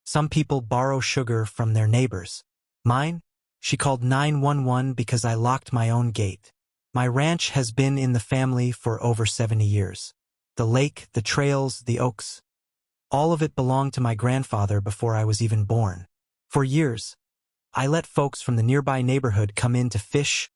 Some people borrow sugar from their neighbors. Mine? She called 911 because I locked my own gate. My ranch has been in the family for over 70 years. The lake, the trails, the oaks. All of it belonged to my grandfather before I was even born. For years, I let folks from the nearby neighborhood come in to fish,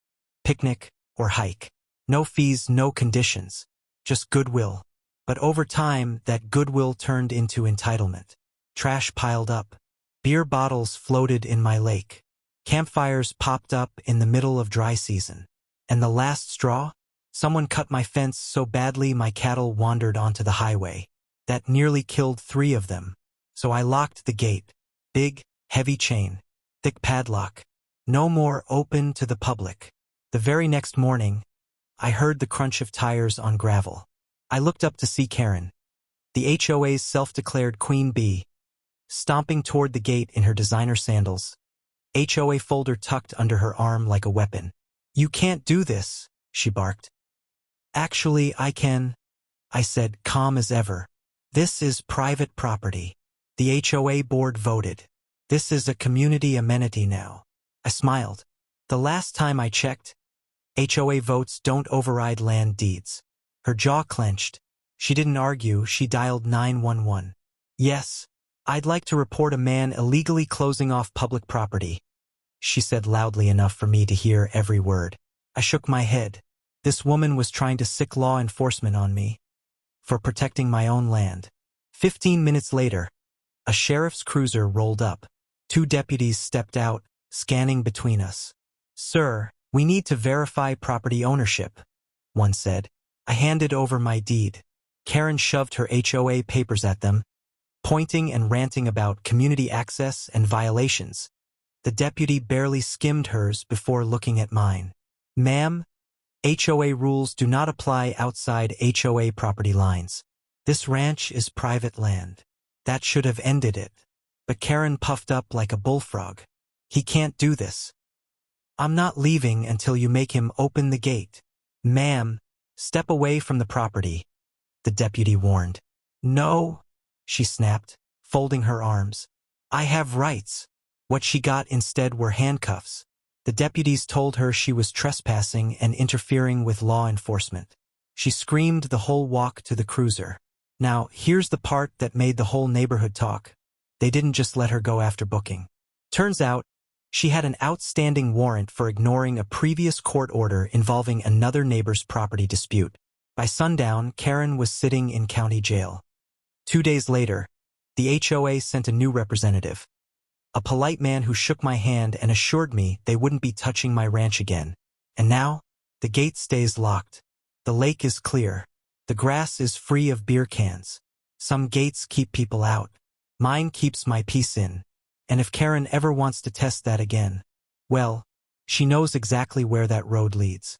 picnic, or hike. No fees, no conditions. Just goodwill. But over time, that goodwill turned into entitlement. Trash piled up. Beer bottles floated in my lake. Campfires popped up in the middle of dry season. And the last straw? Someone cut my fence so badly my cattle wandered onto the highway. That nearly killed 3 of them. So I locked the gate. Big, heavy chain. Thick padlock. No more open to the public. The very next morning, I heard the crunch of tires on gravel. I looked up to see Karen, the HOA's self-declared queen bee, stomping toward the gate in her designer sandals. HOA folder tucked under her arm like a weapon. "You can't do this," she barked. "Actually, I can," I said, calm as ever. "This is private property. The HOA board voted. This is a community amenity now." I smiled. The last time I checked, HOA votes don't override land deeds. Her jaw clenched. She didn't argue, she dialed 911. "Yes, I'd like to report a man illegally closing off public property," she said loudly enough for me to hear every word. I shook my head. This woman was trying to sic law enforcement on me for protecting my own land. 15 minutes later, a sheriff's cruiser rolled up. 2 deputies stepped out, scanning between us. "Sir, we need to verify property ownership," one said. I handed over my deed. Karen shoved her HOA papers at them, pointing and ranting about community access and violations. The deputy barely skimmed hers before looking at mine. "Ma'am, HOA rules do not apply outside HOA property lines. This ranch is private land." That should have ended it. But Karen puffed up like a bullfrog. "He can't do this. I'm not leaving until you make him open the gate." "Ma'am, step away from the property," the deputy warned. "No," she snapped, folding her arms. "I have rights." What she got instead were handcuffs. The deputies told her she was trespassing and interfering with law enforcement. She screamed the whole walk to the cruiser. Now, here's the part that made the whole neighborhood talk. They didn't just let her go after booking. Turns out, she had an outstanding warrant for ignoring a previous court order involving another neighbor's property dispute. By sundown, Karen was sitting in county jail. 2 days later, the HOA sent a new representative. A polite man who shook my hand and assured me they wouldn't be touching my ranch again. And now, the gate stays locked. The lake is clear. The grass is free of beer cans. Some gates keep people out. Mine keeps my peace in. And if Karen ever wants to test that again, well, she knows exactly where that road leads.